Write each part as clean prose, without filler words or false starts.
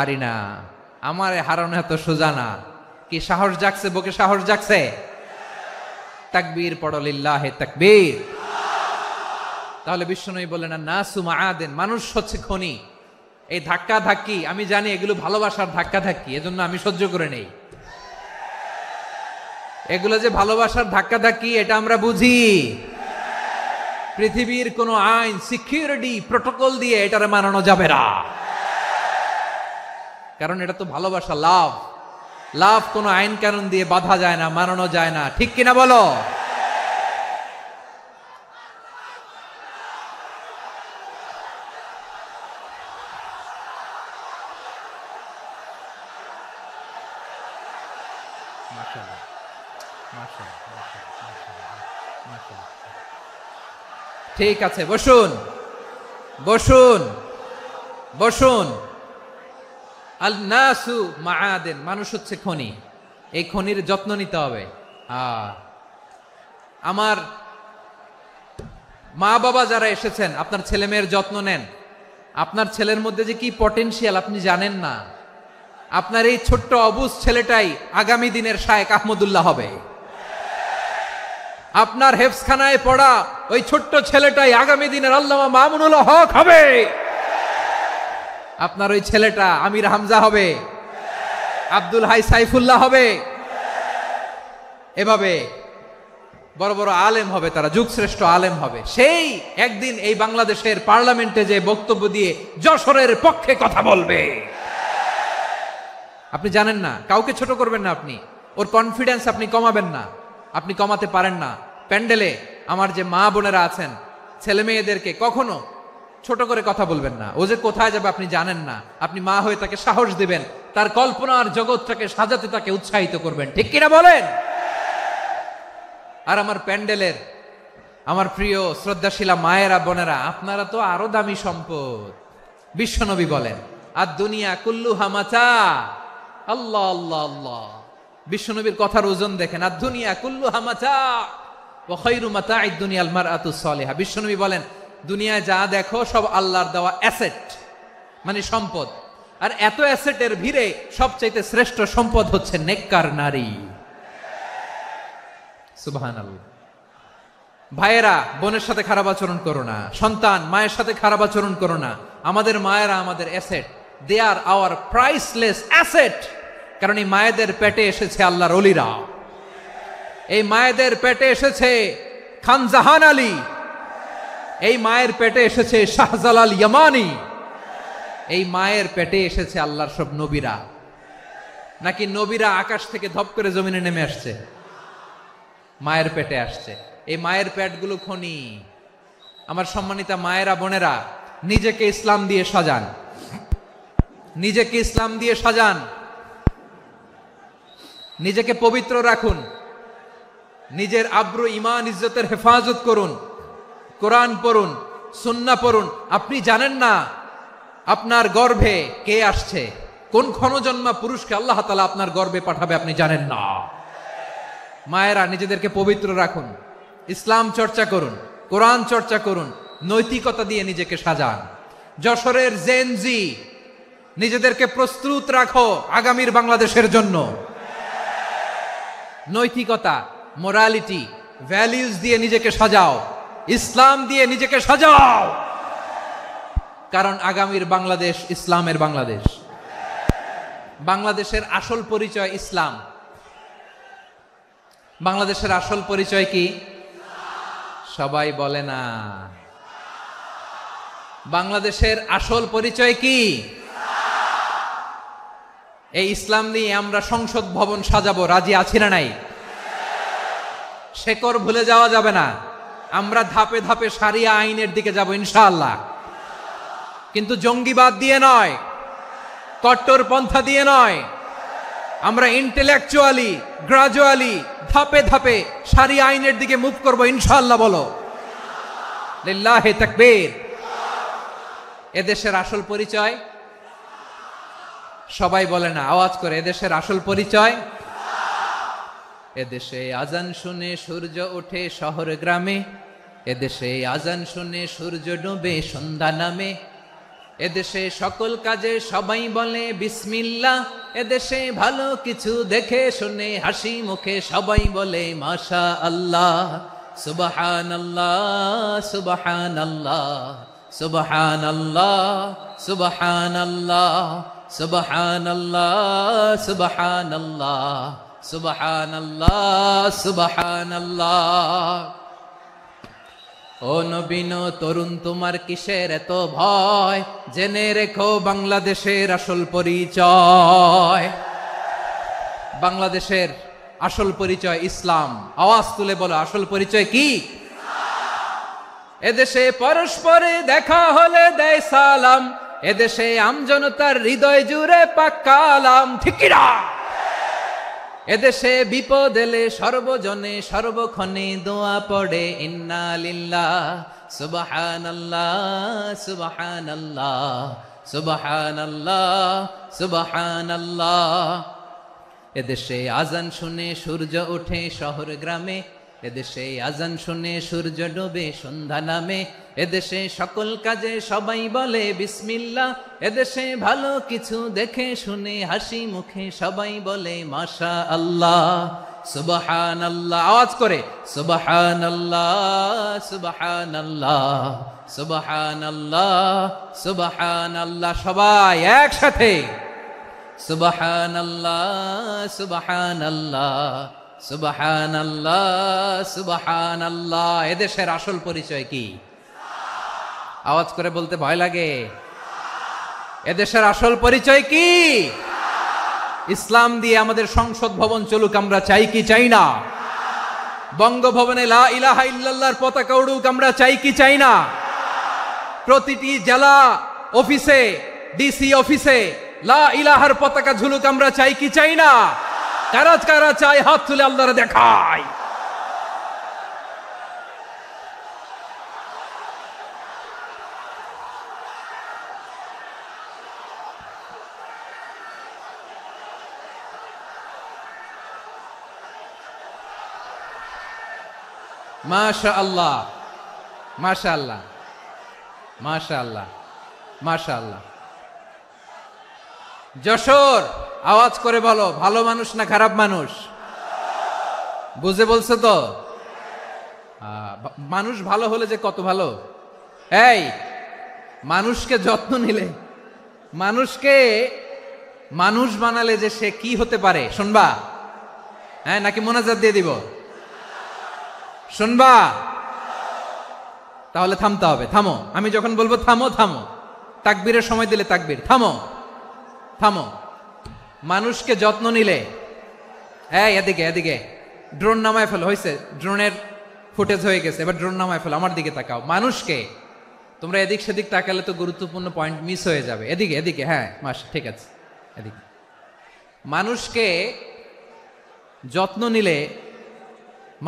পারি না, আমার হারানো এত সোজা না। কি সাহস জাগছে? বুকে সাহস জাগছে? তাকবীর পড়ো, লিল্লাহে তাকবীর। তাহলে বিশ্বনবী বললেন নাসু মাআদেন, মানুষ হচ্ছে খনি। এই ধাক্কা ধাক্কি আমি জানি এগুলো ভালোবাসার ধাক্কা ধাক্কি, এজন্য আমি সহ্য করে নেই। এগুলো যে ভালোবাসার ধাক্কা ধাক্কি এটা আমরা বুঝি। পৃথিবীর কোন আইন, সিকিউরিটি প্রটোকল দিয়ে এটারে মানানো যাবে না, কারণ এটা তো ভালোবাসা, লাভ। লাভ কোনো আইন কানুন দিয়ে বাধা যায় না, মানানো যায় না, ঠিক কিনা বলো? ঠিক আছে, বসুন বসুন বসুন। আল নাসু মাআদেন, মানুষ হচ্ছে খনি। এই খনির যত্ন নিতে হবে। আমার মা বাবা যারা এসেছেন, আপনার ছেলে মেয়ের যত্ন নেন। আপনার ছেলের মধ্যে যে কি পটেনশিয়াল আপনি জানেন না। আপনার এই ছোট্ট অবুজ ছেলেটাই আগামী দিনের শায়েখ আহমদুল্লাহ হবে। আপনার হেফজখানায় পড়া ওই ছোট্ট ছেলেটাই আগামী দিনের আল্লামা মামুনুল হক হবে। আপনার ওই ছেলেটা আমির হামজা হবে, আব্দুল হাই সাইফুল্লাহ হবে। এভাবে বড় বড় আলেম হবে, তারা যুগশ্রেষ্ঠ আলেম হবে। সেই একদিন এই বাংলাদেশের পার্লামেন্টে যে বক্তব্য দিয়ে যশোরের পক্ষে কথা বলবে। আপনি জানেন না, কাউকে ছোট করবেন না আপনি। ওর কনফিডেন্স আপনি কমাবেন না, আপনি কমাতে পারেন না। প্যান্ডেলে আমার যে মা বোনেরা আছেন, ছেলে মেয়েদেরকে কখনো ছোট করে কথা বলবেন না। ও যে কোথায় যাবে আপনি জানেন না। আপনি মা হয়ে তাকে সাহস দিবেন, তার কল্পনার জগৎটাকে সাজাতে তাকে উৎসাহিত করবেন, ঠিক কিনা বলেন? আর আমার প্যান্ডেলের আমার প্রিয় শ্রদ্ধাশীলা মায়েরা বোনেরা, আপনারা তো আরো দামি সম্পদ। বিশ্বনবী বলেন আর দুনিয়া কুল্লুহা মাতা। আল্লাহ আল্লাহ আল্লাহ, বিশ্বনবীর কথার ওজন দেখেন। আর দুনিয়া কুল্লুহা মাতা ওয়া খায়রু মাতা'আদ দুনিয়াল মারআতুস সালিহা। বিশ্বনবী বলেন দুনিয়ায় যা দেখো সব আল্লাহর দেওয়া অ্যাসেট, মানে সম্পদ। আর এত অ্যাসেটের ভিড়ে সবচাইতে শ্রেষ্ঠ সম্পদ হচ্ছে নেককার নারী। সুবহানাল্লাহ। ভাইয়েরা বোনের সাথে খারাপ আচরণ করো না, সন্তান মায়ের সাথে খারাপ আচরণ করো না। আমাদের মায়েরা আমাদের asset, they are our priceless asset. কারণ এই মায়েদের পেটে এসেছে আল্লাহর ওলিরা, এই মায়েদের পেটে এসেছে খান জাহান আলী, এই মায়ের পেটে এসেছে শাহজালাল ইয়ামানি, এই মায়ের পেটে এসেছে আল্লাহর সব নবীরা। নাকি নবীরা আকাশ থেকে ধপ করে জমিনে নেমে আসছে? মায়ের পেটে আসছে। এই মায়ের পেটগুলো খনি। আমার সম্মানিতা মায়েরা বোনেরা, নিজেকে ইসলাম দিয়ে সাজান, নিজেকে ইসলাম দিয়ে সাজান, নিজেকে পবিত্র রাখুন, নিজের আব্রু ইমান ইজ্জতের হেফাজত করুন, কোরআন পড়ুন, সুন্নাহ পড়ুন। আপনি জানেন না আপনার গর্ভে কে আসছে, কোন ক্ষণজন্মা পুরুষকে আল্লাহ তাআলা আপনার গর্ভে পাঠাবে আপনি জানেন না। মায়েরা নিজেদেরকে পবিত্র রাখুন, ইসলাম চর্চা করুন, কোরআন চর্চা করুন, নৈতিকতা দিয়ে নিজেকে সাজান। যশোরের জেনজি, নিজেদেরকে প্রস্তুত রাখো আগামীর বাংলাদেশের জন্য। নৈতিকতা, মোরালিটি, ভ্যালিউজ দিয়ে নিজেকে সাজাও, ইসলাম দিয়ে নিজেকে সাজাও। কারণ আগামীর বাংলাদেশ ইসলামের বাংলাদেশ। বাংলাদেশের আসল পরিচয় ইসলাম। বাংলাদেশের আসল পরিচয় কি? সবাই বলে না। বাংলাদেশের আসল পরিচয় কি? এই ইসলাম নিয়ে আমরা সংসদ ভবন সাজাবো, রাজি আছি না নাই? শেকড় ভুলে যাওয়া যাবে না। আমরা ধাপে ধাপে শারিয়া আইনের দিকে যাব ইনশাআল্লাহ, কিন্তু জঙ্গিবাদ দিয়ে নয়, কট্টর পন্থা দিয়ে নয়। আমরা ইন্টেলেকচুয়ালি, গ্রাজুয়ালি, ধাপে ধাপে শারিয়া আইনের দিকে মুভ করব ইনশাআল্লাহ। বলো লিল্লাহি তাকবীর। এদেশের আসল পরিচয় সবাই বলে না, আওয়াজ করে, এদেশের আসল পরিচয়। এদেশে আজান শুনে সূর্য ওঠে শহর গ্রামে, এদেশে আজান শুনে সূর্য ডুবে সন্ধ্যা নামে। এদেশে সকল কাজে সবাই বলে বিসমিল্লাহ, এদেশে ভালো কিছু দেখে শুনে হাসি মুখে সবাই বলে মাশা আল্লাহ। সুবহানাল্লাহ সুবহানাল্লাহ সুবহানাল্লাহ সুবহানাল্লাহ সুবহানাল্লাহ সুবহানাল্লাহ সুবহানাল্লাহ সুবহানাল্লাহ। ও নবীন তরুণ তোমার কিসের এত ভয়, জেনে রেখো বাংলাদেশের আসল পরিচয়। বাংলাদেশের আসল পরিচয় ইসলাম। আওয়াজ তুলে বলো, আসল পরিচয় কি? এদেশে পরস্পরে দেখা হলে দেয় সালাম, এদেশে আমজনতার হৃদয় জুড়ে পাক্কা আলাম। ঠিক কি না? এদেশে বিপদ এলে সর্বজনে সর্বক্ষণে দোয়া পড়ে ইন্না লিল্লাহ সুবহানাল্লাহ সুবহানাল্লাহ সুবহানাল্লাহ সুবহানাল্লাহ। এদেশে আজান শুনে সূর্য ওঠে শহর গ্রামে, এদেশে আজান শুনে সূর্য ডোবে সন্ধ্যা নামে, এদেশে সকল কাজে সবাই বলে বিসমিল্লাহ, এদেশে ভালো কিছু দেখে শুনে হাসি মুখে সবাই বলে মাশা আল্লাহ। সুবহানাল্লাহ, আওয়াজ করে সুবহানাল্লাহ সুবহানাল্লাহ সুবহানাল্লাহ সুবহানাল্লাহ। সবাই একসাথে সুবহানাল্লাহ সুবহানাল্লাহ সুবহানাল্লাহ সুবহানাল্লাহ। এদেশের আসল পরিচয় কি? আওয়াজ করে বলতে ভয় লাগে। এদেশের আসল পরিচয় কি? ইসলাম দিয়ে আমাদের সংসদ ভবন চলুক, আমরা চাই কি চাই না? বঙ্গভবনে লা ইলাহা ইল্লাল্লাহর পতাকা উড়ুক, আমরা চাই কি চাই না? প্রতিটি জেলা অফিসে, ডিসি অফিসে লা ইলাহার পতাকা ঝুলুক, আমরা চাই কি চাই না? কারা কারা চাই হাত তুলে আল্লাহরে দেখায়। মাশাআল্লাহ মাশাআল্লাহ মাশাআল্লাহ মাশাআল্লাহ। যশোর, আওয়াজ করে বলো, ভালো মানুষ না খারাপ মানুষ? বুঝে বলছো তো? মানুষ ভালো হলে যে কত ভালো। এই মানুষকে যত্ন নিলে, মানুষকে মানুষ বানালে যে সে কি হতে পারে শুনবা? হ্যাঁ, নাকি মোনাজাত দিয়ে দিব? শুনবা? তাহলে থামতে হবে। থামো, আমি যখন বলবো থামো থামো, তাকবীরের সময় দিলে তাকবীর। থামো থামো। মানুষকে যত্ন নিলে, এই এদিকে এদিকে, ড্রোন নামায় ফেলো। হয়েছে, ড্রোনের ফুটেজ হয়ে গেছে, এবার ড্রোন নামায় ফেলো। আমার দিকে তাকাও। মানুষকে, তোমরা এদিক সেদিক তাকালে তো গুরুত্বপূর্ণ পয়েন্ট মিস হয়ে যাবে। এদিকে এদিকে, হ্যাঁ মাস ঠিক আছে, এদিকে। মানুষকে যত্ন নিলে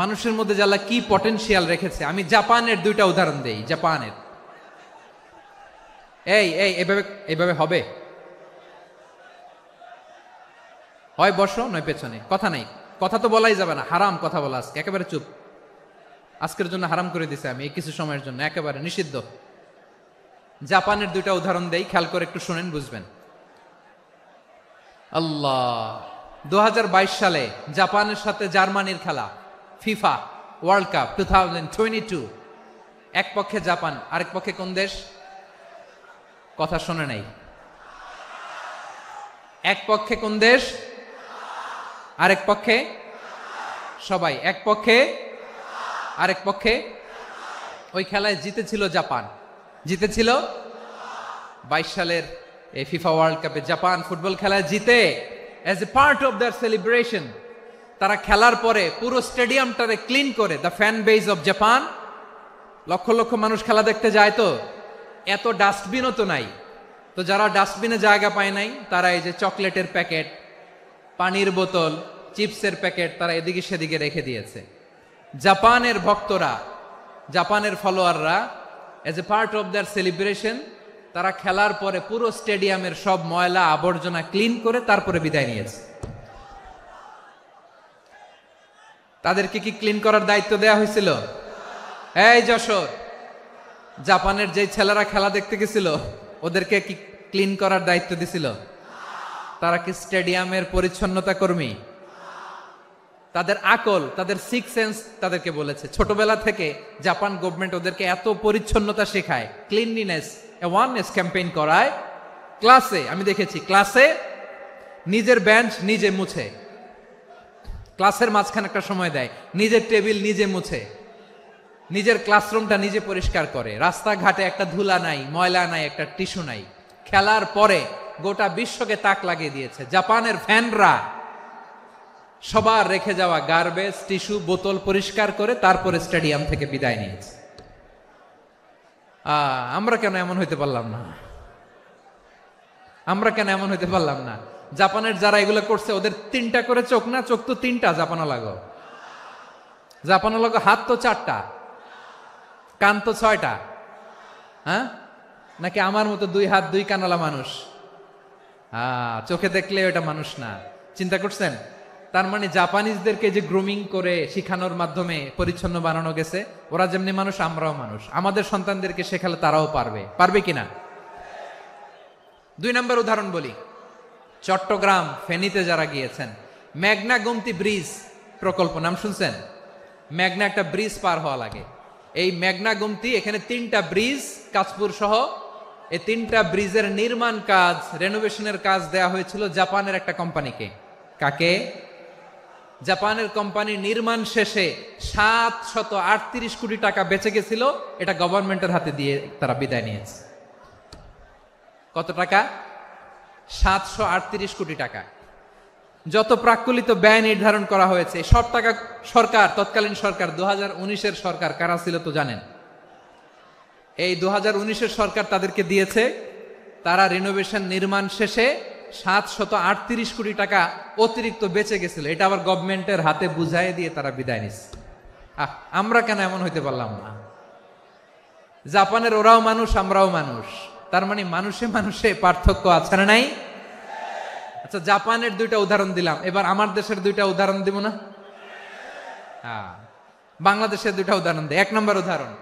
মানুষের মধ্যে যারা কি পটেনশিয়াল রেখেছে। আমি জাপানের দুইটা উদাহরণ দেই। জাপানের, এই এই এভাবে এভাবে হবে, হয় বসো নয় পেছনে, কথা নাই, কথা তো বলাই যাবে না, হারাম কথা বলা। আজকে একেবারে চুপ, আজকের জন্য হারাম করে দিছে আমি, এই কিছু সময়ের জন্য একেবারে নিষিদ্ধ। জাপানের দুইটা উদাহরণ দেই, খেয়াল করে একটু শুনেন, বুঝবেন। আল্লাহ, 2022 সালে জাপানের সাথে জার্মানির খেলা, ফিফা ওয়ার্ল্ড কাপ 2022। এক পক্ষে জাপান, আরেক পক্ষে কোন দেশ? কথা শোনে নাই। এক পক্ষে কোন দেশ? আরেক পক্ষে সবাই। এক পক্ষে আরেক পক্ষে। ওই খেলায় জিতেছিল জাপান, জিতেছিল 22 সালের এই ফিফা ওয়ার্ল্ড কাপে। জাপান ফুটবল খেলায় জিতে, as a part of their celebration তারা খেলার পরে পুরো স্টেডিয়ামটারে ক্লিন করে। The fan base of Japan, লক্ষ লক্ষ মানুষ খেলা দেখতে যায়, তো এত ডাস্টবিনও তো নাই। তো যারা ডাস্টবিনে জায়গা পায় নাই, তারা এই যে চকলেটের প্যাকেট, পানির বোতল, চিপসের প্যাকেট তারা এদিকে সেদিকে রেখে দিয়েছে। জাপানের ভক্তরা, জাপানের ফলোয়াররা, as a part of their celebration তারা খেলার পরে পুরো স্টেডিয়ামের সব ময়লা আবর্জনা ক্লিন করে তারপরে বিদায় নিয়েছে। তাদেরকে কি ক্লিন করার দায়িত্ব দেয়া হয়েছিল? এই যশোর, জাপানের যে ছেলেরা খেলা দেখতে গেছিল ওদেরকে কি ক্লিন করার দায়িত্ব দিছিল? তারা কি স্টেডিয়ামের পরিচ্ছন্নতা কর্মী? তাদের আকল, তাদের সিক্স সেন্স তাদেরকে বলেছে। ছোটবেলা থেকে জাপান গভর্নমেন্ট ওদেরকে এত পরিচ্ছন্নতা শেখায়, ক্লিনলিনেস অ্যাওয়ারনেস ক্যাম্পেইন করায়। ক্লাসে আমি দেখেছি, ক্লাসে নিজের বেঞ্চ নিজে মুছে, ক্লাসের মাঝখানে একটা সময় দেয়, নিজের টেবিল নিজে মুছে, নিজের ক্লাসরুমটা নিজে পরিষ্কার করে। রাস্তাঘাটে একটা ধুলা নাই, ময়লা নাই, একটা টিস্যু নাই। খেলার পরে গোটা বিশ্বকে তাক লাগিয়ে দিয়েছে। জাপানের ফ্যানরা সবার রেখে যাওয়া গার্বেজ, টিস্যু, বোতল পরিষ্কার করে তারপরে স্টেডিয়াম থেকে বিদায় নিয়েছে। আমরা কেন এমন হইতে পারলাম না? আমরা কেন এমন হইতে পারলাম না? জাপানের যারা এগুলো করছে ওদের 3টা করে চোখ না? চোখ তো 3টা জাপানা লাগো, জাপানা লাগো। হাত তো 4টা, কান তো 6টা। হ্যাঁ, নাকি আমার মতো 2 হাত 2 কানালা মানুষ? চোখে দেখলে ওটা মানুষ না। চিন্তা করছেন? তার মানে জাপানিজদেরকে যে গ্রুমিং করে শিখানোর মাধ্যমে পরিচ্ছন্ন বানানো গেছে, ওরা যেমনি মানুষ আমরাও মানুষ। আমাদের সন্তানদেরকে শেখালে তারাও পারবে, পারবে কিনা? 2 নম্বর উদাহরণ বলি। চট্টগ্রাম ফেনীতে যারা গিয়েছেন, মেঘনা গোমতী ব্রিজ প্রকল্প নাম শুনছেন? মেঘনা একটা ব্রিজ পার হওয়া লাগে। এই মেঘনা গোমতী, এখানে 3টা ব্রিজ কাঁচপুর সহ, এই 3টা ব্রিজের নির্মাণ কাজ, রেনোভেশনের কাজ দেয়া হয়েছিল জাপানের একটা কোম্পানিকে। কাকে? জাপানের কোম্পানি। নির্মাণ শেষে 738 কোটি টাকা বেঁচে গেছিল, এটা গভর্নমেন্টের হাতে দিয়ে তারা বিদায় নিয়েছে। কত টাকা? 738 কোটি টাকা। যত প্রাক্কলিত ব্যয় নির্ধারণ করা হয়েছে সব টাকা সরকার, তৎকালীন সরকার 2019-এর সরকার কারা ছিল তো জানেন? এই 2019-এর সরকার তাদেরকে দিয়েছে। তারা রিনোভেশন নির্মাণ শেষে 738 কোটি টাকা অতিরিক্ত বেঁচে গেছিল, এটা আবার গভর্নমেন্টের হাতে বুঝাই দিয়ে তারা বিদায় নিচ্ছে। আমরা কেন এমন হইতে পারলাম না? জাপানের ওরাও মানুষ, আমরাও মানুষ। তার মানে মানুষে মানুষে পার্থক্য আছে না নাই? আচ্ছা, জাপানের 2টা উদাহরণ দিলাম, এবার আমার দেশের 2টা উদাহরণ দিব না? বাংলাদেশের 2টা উদাহরণ দেয়। 1 নম্বর উদাহরণ,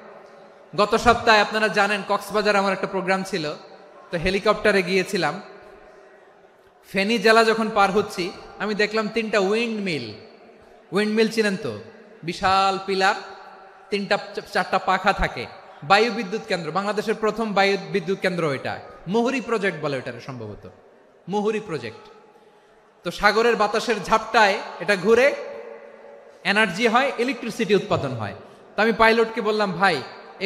গত সপ্তাহে আপনারা জানেন কক্সবাজার আমার একটা প্রোগ্রাম ছিল, তো হেলিকপ্টারে গিয়েছিলাম। ফেনী জেলা যখন পার হচ্ছি, আমি দেখলাম 3টা উইন্ড মিল চিনেন তো? বিশাল পিলার, 3টা-4টা পাখা থাকে। বায়ু বিদ্যুৎ কেন্দ্র, বাংলাদেশের প্রথম বায়ু বিদ্যুৎ কেন্দ্র এটা। মুহুরী প্রজেক্ট বলে ওটার, সম্ভবত মুহুরী প্রজেক্ট। তো সাগরের বাতাসের ঝাপটায় এটা ঘুরে এনার্জি হয়, ইলেকট্রিসিটি উৎপাদন হয়। তো আমি পাইলটকে বললাম, ভাই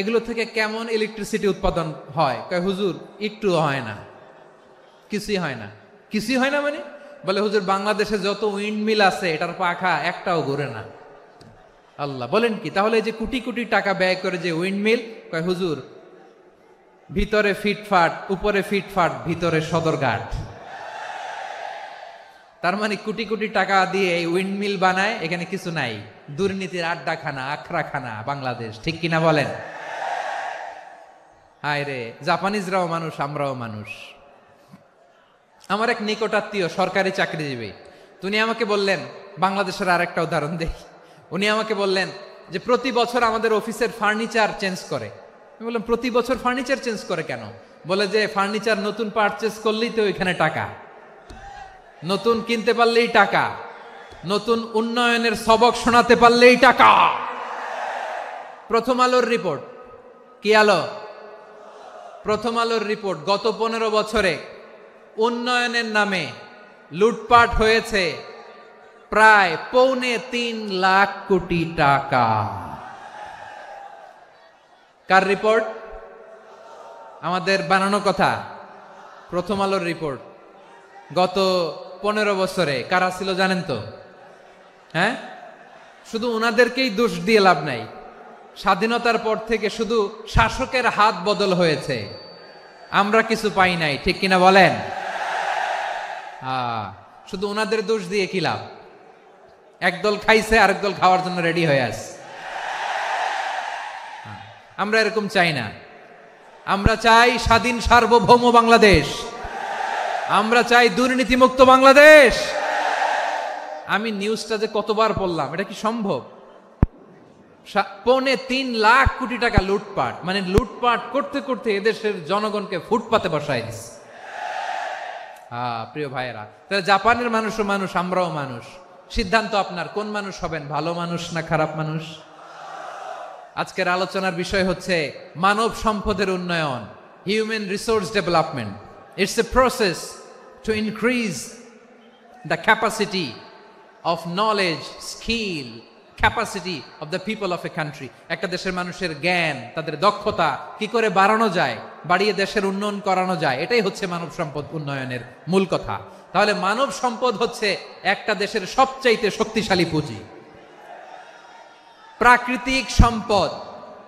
এগুলো থেকে কেমন ইলেকট্রিসিটি উৎপাদন হয়? কয়, হুজুর একটুও হয় না, কিছুই হয় না। কিছুই হয় না মানে? বলে, হুজুর বাংলাদেশে যত উইন্ড মিল আছে এটার পাখা একটাও ঘুরে না। আল্লাহ, বলেন কি? তাহলে যে কোটি কোটি টাকা ব্যয় করে যে উইন্ড মিল, কয় হুজুর ভিতরে ফিটফাট, উপরে ফিটফাট, ভিতরে সদরঘাট। তার মানে কোটি কোটি টাকা দিয়ে এই উইন্ড মিল বানায়, এখানে কিছু নাই। দুর্নীতির আড্ডাখানা, আখড়াখানা বাংলাদেশ, ঠিক কিনা বলেন? হায় রে, জাপানিজরাও মানুষ, আমরাও মানুষ। আমার এক নিকটাত্মীয় সরকারি চাকরিজীবী, উনি আমাকে বললেন, বাংলাদেশের আরেকটা উদাহরণ দেই। উনি আমাকে বললেন যে প্রতি বছর আমাদের অফিসের ফার্নিচার চেঞ্জ করে। আমি বললাম, প্রতি বছর ফার্নিচার চেঞ্জ করে কেন? বলে যে ফার্নিচার নতুন পারচেজ করলেই তো ওইখানে টাকা, নতুন কিনতে পারলেই টাকা, নতুন উন্নয়নের সবক শোনাতে পারলেই টাকা। প্রথম আলোর রিপোর্ট। কি আলো? প্রথম আলোর রিপোর্ট। গত 15 বছরে উন্নয়নের নামে লুটপাট হয়েছে প্রায় 3.25 লাখ কোটি টাকা। কার রিপোর্ট? আমাদের বানানো কথা। প্রথম আলোর রিপোর্ট। গত 15 বছরে কারা ছিল জানেন তো? হ্যাঁ, শুধু ওনাদেরকেই দোষ দিয়ে লাভ নাই। স্বাধীনতার পর থেকে শুধু শাসকের হাত বদল হয়েছে, আমরা কিছু পাই নাই, ঠিক কিনা বলেন? শুধু ওনাদের দোষ দিয়ে কি লাভ? একদল খাইছে, আরেক দল খাওয়ার জন্য রেডি হয়ে আছে। আমরা এরকম চাই না। আমরা চাই স্বাধীন সার্বভৌম বাংলাদেশ। আমরা চাই দুর্নীতিমুক্ত বাংলাদেশ। আমি নিউজটা যে কতবার পড়লাম, এটা কি সম্ভব? 3.5 কোটি টাকা লুটপাট, মানে লুটপাট করতে করতে এদেশের জনগণকে ফুটপাতে বসায় দিচ্ছে। প্রিয় ভাইয়েরা, তাহলে জাপানের মানুষও মানুষ, আমরাও মানুষ। সিদ্ধান্ত আপনার, কোন মানুষ হবেন, ভালো মানুষ না খারাপ মানুষ? আজকের আলোচনার বিষয় হচ্ছে মানব সম্পদের উন্নয়ন, human resource development. It's a process to increase the capacity of knowledge, skill, capacity of the people of a country. একটা দেশের মানুষের জ্ঞান, তাদের দক্ষতা কি করে বাড়ানো যায়, বাড়িয়ে দেশের উন্নয়ন করানো যায়, এটাই হচ্ছে মানব সম্পদ উন্নয়নের মূল কথা। তাহলে মানব সম্পদ হচ্ছে একটা দেশের সবচাইতে শক্তিশালী পুঁজি। প্রাকৃতিক সম্পদ,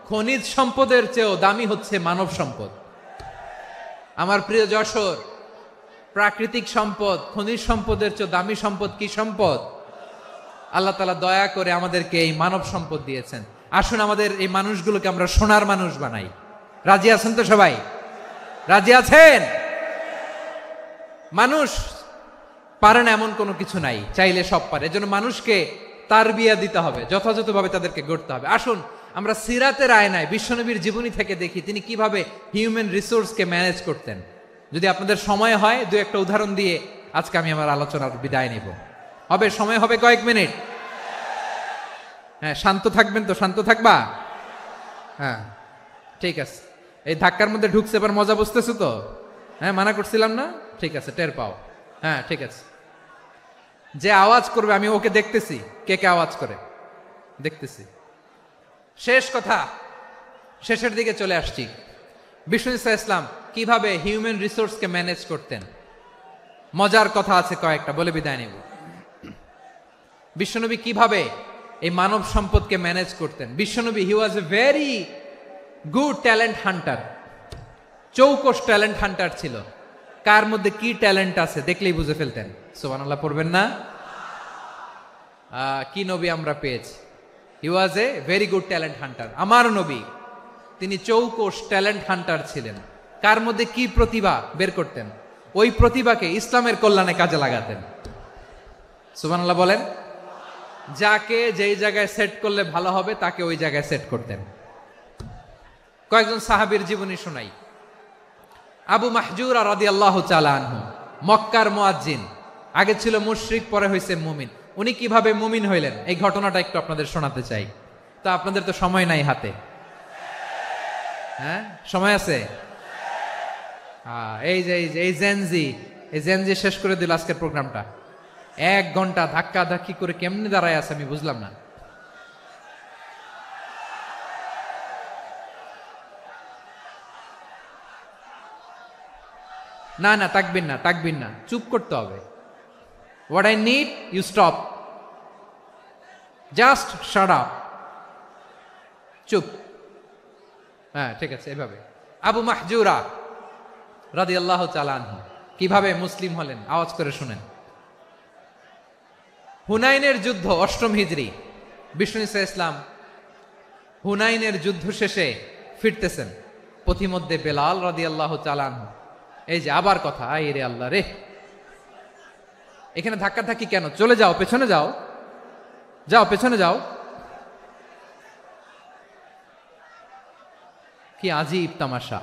খনিজ সম্পদের চেয়েও দামি হচ্ছে মানব সম্পদ। আমার প্রিয় যশোর, প্রাকৃতিক সম্পদ, খনিজ সম্পদের চেয়ে দামি সম্পদ কি সম্পদ? আল্লাহ তাআলা দয়া করে আমাদেরকে এই মানব সম্পদ দিয়েছেন। আসুন আমাদের এই মানুষগুলোকে আমরা সোনার মানুষ বানাই। রাজি আছেন তো সবাই? রাজি আছেন? মানুষ পারে না এমন কোনো কিছু নাই, চাইলে সব পারে। এজন্য মানুষকে তারবিয়া দিতে হবে, যথাযথভাবে তাদেরকে গড়তে হবে। আসুন আমরা সিরাতের আয়নায় বিশ্বনবীর জীবনী থেকে দেখি তিনি কিভাবে হিউম্যান রিসোর্সকে ম্যানেজ করতেন। যদি আপনাদের সময় হয়, দু একটা উদাহরণ দিয়ে আজকে আমি আমার আলোচনার বিদায় নিব। হবে সময় হবে কয়েক মিনিট? হ্যাঁ, শান্ত থাকবেন তো? শান্ত থাকবা? হ্যাঁ, ঠিক আছে। এই ধাক্কার মধ্যে ঢুকছে, এবার মজা বুঝতেছো তো? হ্যাঁ, মানা করছিলাম না? ঠিক আছে, টের পাও। হ্যাঁ, ঠিক আছে। যে আওয়াজ করবে আমি ওকে দেখতেছি, কে কে আওয়াজ করে দেখতেছি। শেষ কথা, শেষের দিকে চলে আসছি। বিষ্ণু ইসলাম কিভাবে হিউম্যান রিসোর্সকে ম্যানেজ করতেন, মজার কথা আছে কয়েকটা, বলে বিদায় নিব। বিশ্বনবী কিভাবে এই মানব সম্পদকে ম্যানেজ করতেন। বিশ্বনবী he was a very good talent hunter, চৌকস ট্যালেন্ট হান্টার ছিল। কার মধ্যে কি ট্যালেন্ট আছে দেখলেই বুঝে ফেলতেন। সুবহানাল্লাহ পড়বেন না? কি নবী আমরা পেয়েছি! He was a very good talent hunter. আমার নবী তিনি চৌকস ট্যালেন্ট হান্টার ছিলেন। কার মধ্যে কি প্রতিভা বের করতেন, ওই প্রতিভাকে ইসলামের কল্যাণে কাজে লাগাতেন। সুবহানাল্লাহ বলেন। যাকে যেই জায়গায় সেট করলে ভালো হবে তাকে ওই জায়গায় সেট করতেন। কয়েকজন সাহাবীর জীবনী শোনাই। আবু মাহজুরা রাদিয়াল্লাহু তাআলা আনহু, মক্কার মুয়াজ্জিন, আগে ছিল মুশরিক, পরে হয়েছে মুমিন। উনি কিভাবে মুমিন হইলেন এই ঘটনাটা একটু আপনাদের শোনাতে চাই। তো আপনাদের তো সময় নাই হাতে। হ্যাঁ, সময় আছে? এই জেনজি শেষ করে দিল আজকের প্রোগ্রামটা। 1 ঘন্টা ধাক্কা ধাক্কি করে কেমনে দাঁড়ায় আছে আমি বুঝলাম না। না না, তাকবির না, চুপ করতে হবে। What I need you stop, just shut up, চুপ। হ্যাঁ, ঠিক আছে, এভাবে। আবু মাহজুরা রাদিয়াল্লাহু তাআলা আনহু কিভাবে মুসলিম হলেন, আওয়াজ করে শুনেন। হুনাইনের যুদ্ধ, 8ম হিজরি। বিষ্ণু ইসলাম হুনাইনের যুদ্ধ শেষে ফিরতেছেন, পথিমধ্যে বেলাল রাদিয়াল্লাহু তাআলা আনহু, এই যে আবার কথা, আই রে আল্লাহ রে, এখানে ধাক্কা ধাক্কি কেন? চলে যাও, পেছনে যাও, যাও পেছনে যাও। কি আজীব তামাশা!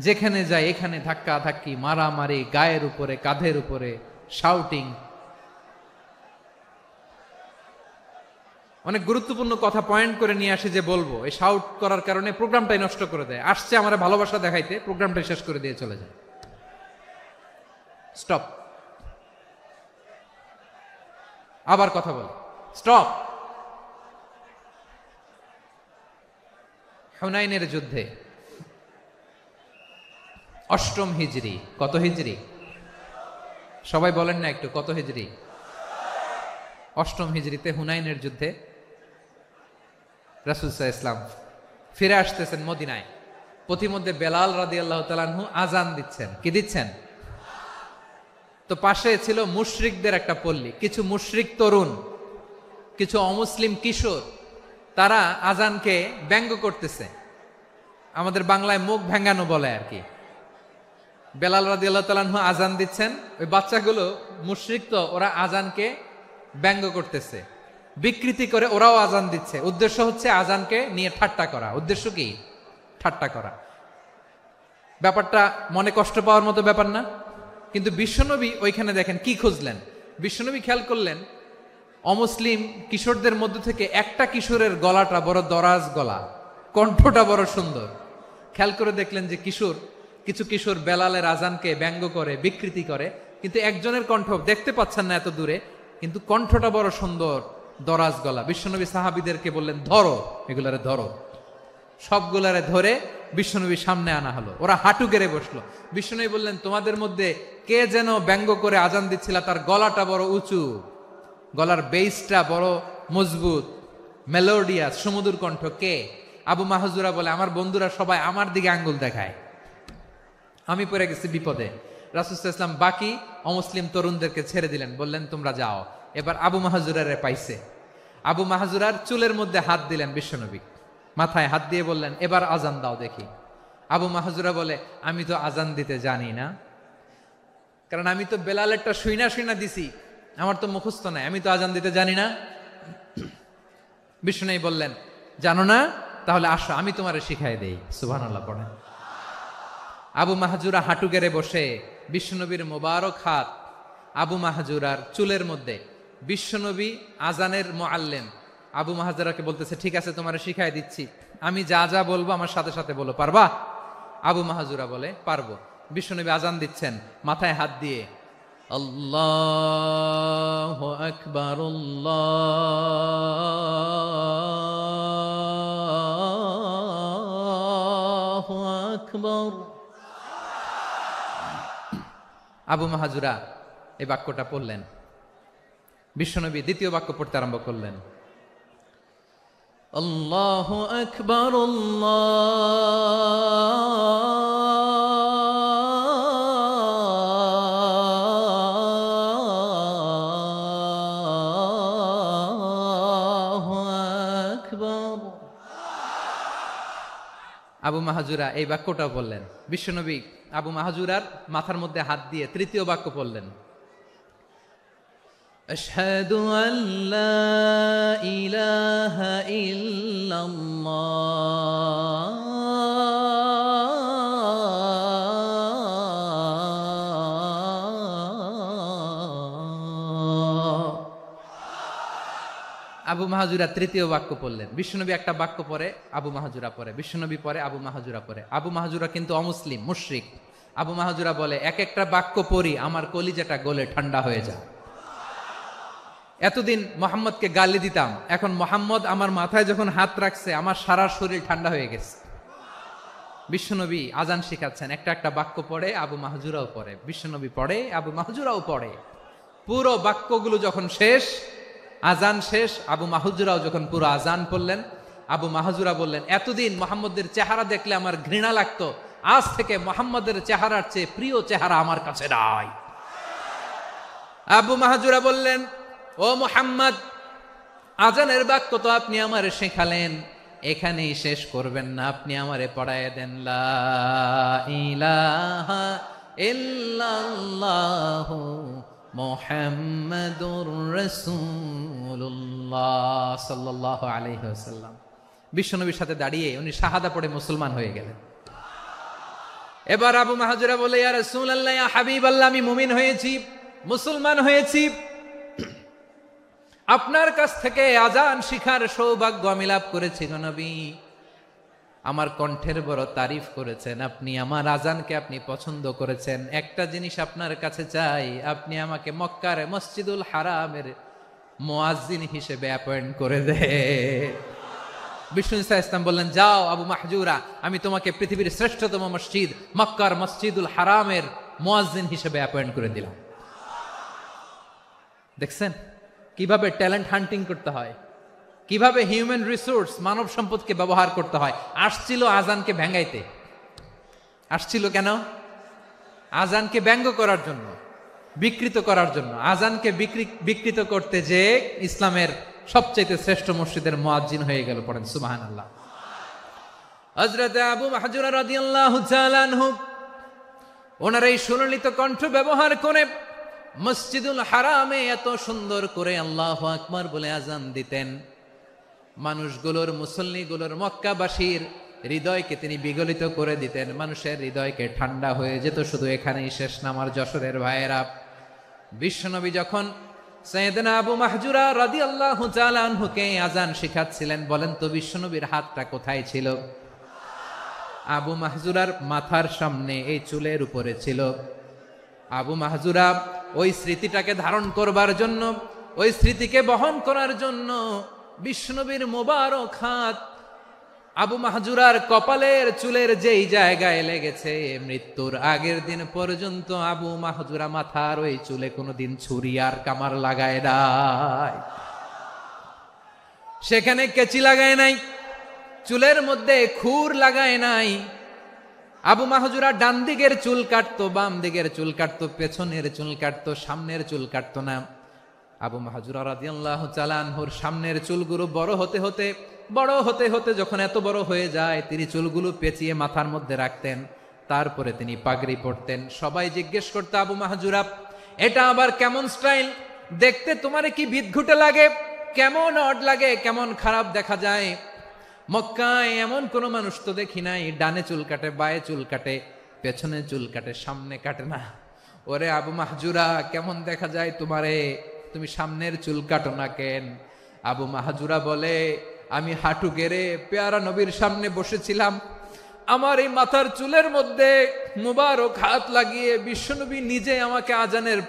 যেখানে যায় এখানে ধাক্কা ধাক্কি, মারামারি, গায়ের উপরে, কাঁধের উপরে, শাউটিং। অনেক গুরুত্বপূর্ণ কথা পয়েন্ট করে নিয়ে আসে যে বলবো, এই শাউট করার কারণে প্রোগ্রামটাই নষ্ট করে দেয়। আসছে আমার ভালোবাসা দেখাইতে, প্রোগ্রামটাই শেষ করে দিয়ে চলে যায়। স্টপ, আবার কথা বল, স্টপ। হুনাইনের যুদ্ধে 8ম হিজরি। কত হিজরি? সবাই বলেন না একটু, কত হিজরি? 8ম হিজরিতে হুনাইনের যুদ্ধে রাসূল সাল্লাল্লাহু আলাইহি ওয়াসাল্লাম ফিরে আসতেছেন মদিনায়। পথিমধ্যে বেলাল রাদিয়াল্লাহু তাআলা আনহু আজান দিচ্ছেন। কি দিচ্ছেন? তো পাশে ছিল মুশরিকদের একটা পল্লী, কিছু মুশরিক তরুণ, কিছু অমুসলিম কিশোর, তারা আজানকে ব্যঙ্গ করতেছে। আমাদের বাংলায় মুখ ভেঙ্গানো বলে আর কি। বেলাল রাদিয়াল্লাহু তাআলা আনহু আজান দিচ্ছেন, ওই বাচ্চাগুলো মুশরিক, তো ওরা আজানকে ব্যঙ্গ করতেছে। বিকৃতি করে ওরাও আজান দিচ্ছে, উদ্দেশ্য হচ্ছে আজানকে নিয়ে ঠাট্টা করা। উদ্দেশ্য কি? ঠাট্টা করা। ব্যাপারটা মনে কষ্ট পাওয়ার মতো ব্যাপার না? কিন্তু বিশ্বনবী ওইখানে দেখেন কি খুঁজলেন। বিশ্বনবী খেয়াল করলেন অমুসলিম কিশোরদের মধ্য থেকে একটা কিশোরের গলাটা বড় দরাজ গলা, কণ্ঠটা বড় সুন্দর। খেয়াল করে দেখলেন যে কিছু কিশোর বেলালের আজানকে ব্যঙ্গ করে, বিকৃতি করে, কিন্তু একজনের কণ্ঠ দেখতে পাচ্ছেন না এত দূরে, কিন্তু কণ্ঠটা বড় সুন্দর, দরাজ গলা। বিশ্বনবী সাহাবীদেরকে বললেন, ধরো এগুলারে, ধরো। সবগুলারে ধরে বিশ্বনবীর সামনে আনা হলো। ওরা হাঁটু গেড়ে বসলো। বিশ্বনবী বললেন, তোমাদের মধ্যে কে যেন ব্যঙ্গ করে আজান দিচ্ছিল, তার গলাটা বড় উঁচু, গলার বেসটা বড় মজবুত, মেলোডিয়াস, সুমধুর কণ্ঠ, কে? আবু মাহজুরা বলে, আমার বন্ধুরা সবাই আমার দিকে আঙ্গুল দেখায়, আমি পড়ে গেছি বিপদে। রাসূল সাল্লাল্লাহু আলাইহি ওয়াসাল্লাম বাকি অমুসলিম তরুণদেরকে ছেড়ে দিলেন, বললেন তোমরা যাও। এবার আবু মাহজুরারে পাইছে। আবু মাহজুরার চুলের মধ্যে হাত দিলেন বিশ্বনবী, মাথায় হাত দিয়ে বললেন, এবার আজান দাও দেখি। আবু মাহজুরা বলে, আমি তো আজান দিতে জানি না, কারণ আমি তো বেলালেরটা শুইনা দিছি, আমার তো মুখস্থ নাই, আমি তো আজান দিতে জানি না। বিশ্বনবী বললেন, জানো না? তাহলে আসো, আমি তোমারে শিখাই দেই। সুবহানাল্লাহ পড়েন। আবু মাহজুরা হাঁটু গেড়ে বসে, বিশ্বনবীর মোবারক হাত আবু মাহজুরার চুলের মধ্যে। বিশ্বনবী আজানের মুআল্লিম আবু মাহজুরাকে বলতেছে, ঠিক আছে তোমারে শিখাই দিচ্ছি, আমি যা যা বলবো আমার সাথে সাথে বলো, পারবা? আবু মাহজুরা বলে, পারবো। বিশ্বনবী আজান দিচ্ছেন, মাথায় হাত দিয়ে আল্লাহু আকবার, আল্লাহু আকবার। আবু মাহজুরা এই বাক্যটা পড়লেন। বিশ্বনবী দ্বিতীয় বাক্য পড়তে আরম্ভ করলেন, আল্লাহু আকবার, আল্লাহু আকবার। আবু মাহজুরা এই বাক্যটাও বললেন। বিশ্বনবী আবু মাহজুরার মাথার মধ্যে হাত দিয়ে তৃতীয় বাক্য পড়লেন, আশহাদু আল্লা ইলাহা ইল্লাল্লাহ, আবু মাহজুরা তৃতীয় বাক্য পড়লেন। বিশ্বনবী একটা বাক্য পরে আবু মাহজুরা পরে, বিশ্বনবী পরে আবু মাহজুরা পরে। আবু মাহজুরা কিন্তু অমুসলিম, মুশরিক। আবু মাহজুরা বলে, এক একটা বাক্য পড়ি আমার কলিজাটা গলে ঠান্ডা হয়ে যায়। এতদিন মোহাম্মদকে গালি দিতাম, এখন মোহাম্মদ আমার মাথায় যখন হাত রাখছে আমার সারা শরীর ঠান্ডা হয়ে গেছে। বিশ্বনবী আজান শিখাচ্ছেন, একটা একটা বাক্য পড়ে আবু মাহজুরাও পড়ে, বিশ্বনবী পড়ে আবু মাহজুরাও পড়ে। পুরো বাক্যগুলো যখন শেষ, আজান শেষ, আবু মাহজুরাও যখন পুরো আজান পড়লেন, আবু মাহজুরা বললেন, এতদিন মোহাম্মদের চেহারা দেখলে আমার ঘৃণা লাগতো, আজ থেকে মোহাম্মদের চেহারার চেয়ে প্রিয় চেহারা আমার কাছে নাই। আবু মাহজুরা বললেন, ও মুহাম্মদ, আজানের বাক্য তো আপনি আমারে শেখালেন, এখানেই শেষ করবেন না, আপনি আমারে পড়ায় দেন, লা ইলাহা ইল্লাল্লাহু মুহাম্মাদুর রাসূলুল্লাহ সাল্লাল্লাহু আলাইহি ওয়াসাল্লাম। বিশ্বনবীর সাথে দাঁড়িয়ে উনি শাহাদা পড়ে মুসলমান হয়ে গেলেন। এবার আবু মাহজুরা বলে, ইয়া রাসূলুল্লাহ, ইয়া হাবিবাল্লাহ, আমি মুমিন হয়েছি, মুসলমান হয়েছি, আপনার কাছ থেকে আজান শিখার সৌভাগ্য আমি লাভ করেছি গো নবী। আমার কণ্ঠের বড় তারিফ করেছেন আপনি, আমার আজানকে আপনি পছন্দ করেছেন। একটা জিনিস আপনার কাছে চাই, আপনি আমাকে মক্কার মসজিদুল হারামের মুয়াজ্জিন হিসেবে অ্যাপয়েন্ট করে দে। বিষ্ণু ইসলাম বললেন, যাও আবু মাহজুরা, আমি তোমাকে পৃথিবীর শ্রেষ্ঠতম মসজিদ মক্কার মসজিদুল হারামের মুয়াজ্জিন হিসেবে অ্যাপয়েন্ট করে দিলাম। দেখছেন কিভাবে ট্যালেন্ট হান্টিং করতে হয়, কিভাবে হিউম্যান রিসোর্স মানব সম্পদকে ব্যবহার করতে হয়। আসছিল আজানকে ভেঙ্গাইতে, আসছিল কেন? আজানকে ব্যঙ্গ করার জন্য, বিকৃত করার জন্য। আজানকে বিকৃত করতে যে ইসলামের সবচেয়ে শ্রেষ্ঠ মসজিদের মুয়াজ্জিন হয়ে গেল। পড়েন সুবহানাল্লাহ। হযরত আবু মাহজুরা রাদিয়াল্লাহু তাআলা আনহু ওনার এই সুললিত কণ্ঠ ব্যবহার করে মসজিদুল হারামে এত সুন্দর করে আল্লাহু আকবার বলে আজান দিতেন, মানুষগুলোর, মুসল্লিগুলোর, মক্কাবাসীর হৃদয়কে তিনি বিগলিত করে দিতেন, মানুষের হৃদয়কে ঠান্ডা হয়ে যেত। শুধু এখানেই শেষ না আমার যশোরের ভাইয়েরা, বিশ্বনবী যখন সাইয়েদনা আবু মাহজুরা রাদিয়াল্লাহু তাআলা আনহুকে আজান শিখাচ্ছিলেন, বলেন তো বিশ্বনবীর হাতটা কোথায় ছিল? আবু মাহজুরার মাথার সামনে, এই চুলের উপরে ছিল। আবু মাহজুরা ওই স্মৃতিটাকে ধারণ করবার জন্য, ওই স্মৃতিকে বহন করার জন্য বিশ্বনবীর মোবারক হাত আবু মাহজুরার কপালের চুলের যেই জায়গায় লেগেছে, মৃত্যুর আগের দিন পর্যন্ত আবু মাহজুরা মাথার ওই চুলে কোনোদিন ছুরি আর কামার লাগায় নাই, সেখানে কেচি লাগায় নাই, চুলের মধ্যে খুর লাগায় নাই। আবু মাহজুরা ডান দিকের চুল কাটতো, বাম দিকের চুল কাটতো, পেছনের চুল কাটতো, সামনের চুল কাটতো না। আবু মাহজুরা রাদিয়াল্লাহু তাআলা আনহুর সামনের চুলগুলো বড় হতে হতে যখন এত বড় হয়ে যায়, তিনি চুলগুলো পেঁচিয়ে মাথার মধ্যে রাখতেন, তারপরে তিনি পাগড়ি পরতেন। সবাই জিজ্ঞেস করতো, আবু মাহজুরা এটা আবার কেমন স্টাইল? দেখতে তোমারে কি বিদঘুটে লাগে, কেমন অড লাগে, কেমন খারাপ দেখা যায়। মক্কায় এমন কোন মানুষ তো দেখি নাই, ডানে চুল কাটে, বায়ে চুল কাটে, পেছনে চুল কাটে, সামনে কাটে না। ওরে আবু মাহজুরা, কেমন দেখা যায় তোমারে, তুমি সামনের চুল কাটো না কেন? আবু মাহজুরা বলে, আমি হাঁটু গেড়ে পেয়ারা নবীর সামনে বসেছিলাম, আমার এই মাথার চুলের মধ্যে মুবারক হাত লাগিয়ে বিশ্বনবী নিজে আমাকে আজানের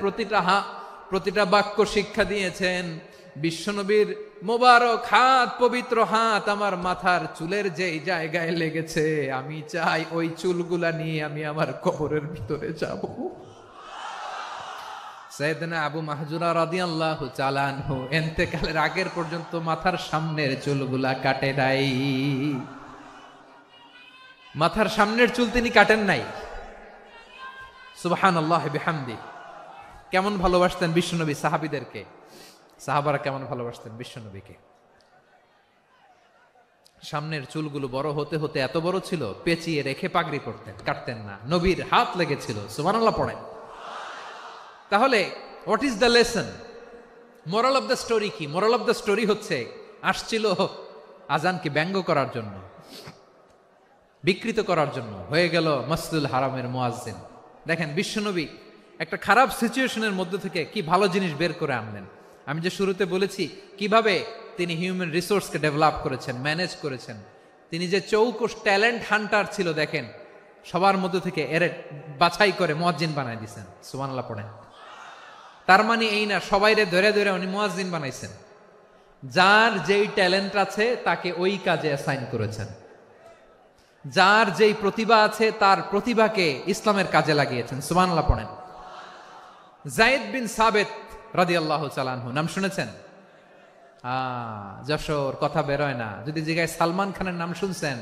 প্রতিটা বাক্য শিক্ষা দিয়েছেন। বিশ্বনবীর মোবারক হাত, পবিত্র হাত আমার মাথার চুলের যেই জায়গায় লেগেছে, আমি চাই ওই চুলগুলা নিয়ে আমি আমার কবরের ভিতরে যাব। সাইয়েদনা আবু মাহজুরা রাদিয়াল্লাহু তাআলা আনহু ইন্তেকালের আগের পর্যন্ত মাথার সামনের চুলগুলা কাটে নাই, মাথার সামনের চুল তিনি কাটেন নাই। সুবহানাল্লাহি বিহামদি। কেমন ভালোবাসতেন বিশ্বনবী সাহাবীদেরকে, সাহাবারা কেমন ভালোবাসতেন বিশ্বনবীকে। সামনের চুলগুলো বড় হতে হতে এত বড় ছিল, পেঁচিয়ে রেখে পাগড়ি পরতেন, কাটতেন না। নবীর হাত লেগেছিল, সুবহানাল্লাহ পড়েন। তাহলে what is the lesson, moral of the story কি? মোরাল অফ দ্য স্টোরি হচ্ছে, আসছিল আজানকে ব্যঙ্গ করার জন্য, বিকৃত করার জন্য, হয়ে গেল মসজিদুল হারামের মুয়াজ্জিন। দেখেন বিশ্বনবী একটা খারাপ সিচুয়েশনের মধ্যে থেকে কি ভালো জিনিস বের করে আনলেন। আমি যে শুরুতে বলেছি কিভাবে তিনি হিউম্যান রিসোর্সকে ডেভেলপ করেছেন, ম্যানেজ করেছেন। তিনি যে চৌকস ট্যালেন্ট হান্টার ছিল, দেখেন সবার মধ্যে থেকে এর বাছাই করে মুয়াজ্জিন বানাই দিয়েছেন। সুবহানাল্লাহ পড়েন। তার মানে এই না সবাইরে ধরে ধরে উনি মুয়াজ্জিন বানাইছেন, যার যেই ট্যালেন্ট আছে তাকে ওই কাজে অ্যাসাইন করেছেন, যার যেই প্রতিভা আছে তার প্রতিভাকে ইসলামের কাজে লাগিয়েছেন। সুবহানাল্লাহ পড়েন। যায়েদ বিন সাবিত রাদিয়াল্লাহু তাআলা আনহু নাম শুনেছেন? যশোর কথা বেরোয় না, যদি জিজ্ঞাসা সালমান খানের নাম শুনছেন,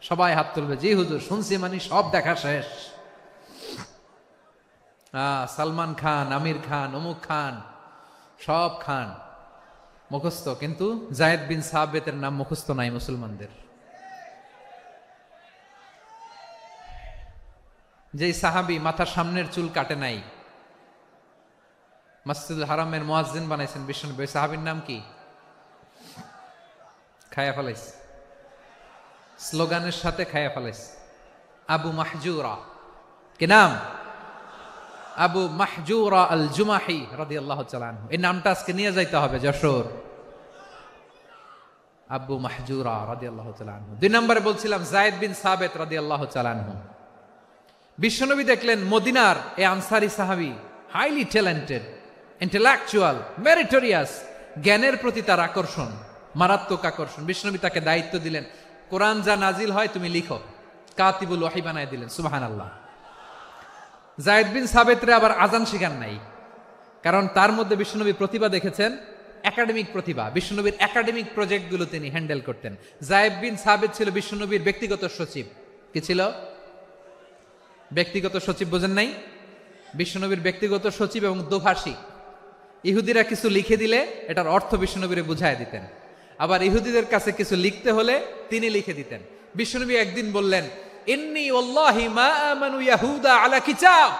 সবাই হাত তুলবে, জি হুজুর শুনছি, মানে সব দেখা শেষ। সালমান খান, আমির খান, অমুক খান, সব খান মুখস্থ, কিন্তু যায়েদ বিন সাবিতের নাম মুখস্থ নাই মুসলমানদের। যেই সাহাবী মাথার সামনের চুল কাটে নাই, মসজিদুল হারামের মুয়াজ্জিন বানাইছেন বিশ্বনবী, ওই সাহাবীর নাম কি? খায়া ফেলাইস, স্লোগানের সাথে খায়া ফেলাইস। আবু মাহজুরা, কি নাম? আবু মাহজুরা আল জুমাহি রাদিয়াল্লাহু তাআলা আনহু। এই নামটা আজকে নিয়ে যাইতে হবে যশোর। আবু মাহজুরা রাদিয়াল্লাহু তাআলা আনহু। 2 নম্বরে বলছিলাম যায়েদ বিন সাবিত রাদিয়াল্লাহু তাআলা আনহু। বিশ্বনবী দেখলেন মদিনার এই আনসারী সাহাবী হাইলি ট্যালেন্টেড, ইন্টেলেকচুয়াল, মেরিটোরিয়াস, জ্ঞানের প্রতি তার আকর্ষণ, মারাত্মক আকর্ষণ। বিশ্বনবী তাকে দায়িত্ব দিলেন, কোরআন যা নাজিল হয় তুমি লিখো, কাতিবুল ওয়াহি বানায় দিলেন। সুবহানাল্লাহ। যায়েদ বিন সাবিতরে আবার আজান শিখান নাই, কারণ তার মধ্যে বিশ্বনবী প্রতিভা দেখেছেন, একাডেমিক প্রতিভা। বিশ্বনবীর একাডেমিক প্রজেক্টগুলো তিনি হ্যান্ডেল করতেন। যায়েদ বিন সাবিত ছিল বিশ্বনবীর ব্যক্তিগত সচিব। কি ছিল? ব্যক্তিগত সচিব। বোঝেন নাই? বিশ্বনবীর ব্যক্তিগত সচিব এবং দোভাষী। ইহুদিরা কিছু লিখে দিলে এটার অর্থ বিশ্বনবীরে বুঝায় দিতেন, আবার ইহুদিদের কাছে কিছু লিখতে হলে তিনি লিখে দিতেন। বিশ্বনবী একদিন বললেন, ইন্নী ওয়াল্লাহি মা আমানু ইয়াহুদা আলা কিতাব,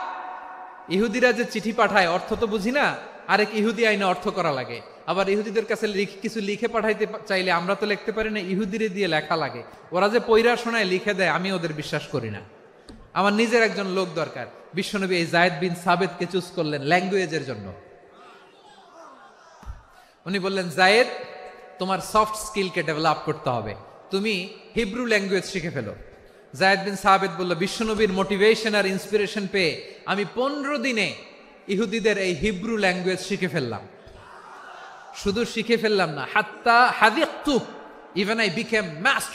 ইহুদিরা যে চিঠি পাঠায় অর্থ তো বুঝি না, আরেক ইহুদি আইনে অর্থ করা লাগে। আবার ইহুদিদের কাছে কিছু লিখে পাঠাইতে চাইলে আমরা তো লিখতে পারি না, ইহুদিরে দিয়ে লেখা লাগে। ওরা যে পয়রা শোনায় লিখে দেয়, আমি ওদের বিশ্বাস করি না। আমার নিজের একজন লোক দরকার। বিশ্বনবী এই যায়েদ বিন সাবেতকে চুজ করলেন ল্যাঙ্গুয়েজের জন্য। উনি বললেন, যায়েদ, তোমার সফট স্কিলকে ডেভেলপ করতে হবে, তুমি হিব্রু ল্যাঙ্গুয়েজ শিখে ফেলো। যায়েদ বিন সাবেত বলল, বিশ্বনবীর মোটিভেশন আর ইন্সপিরেশন পেয়ে আমি 15 দিনে ইহুদিদের এই হিব্রু ল্যাঙ্গুয়েজ শিখে ফেললাম। শুধু শিখে ফেললাম না, হাত্তা হাদিকতু, ইভেন আই বিকেম মাস্টার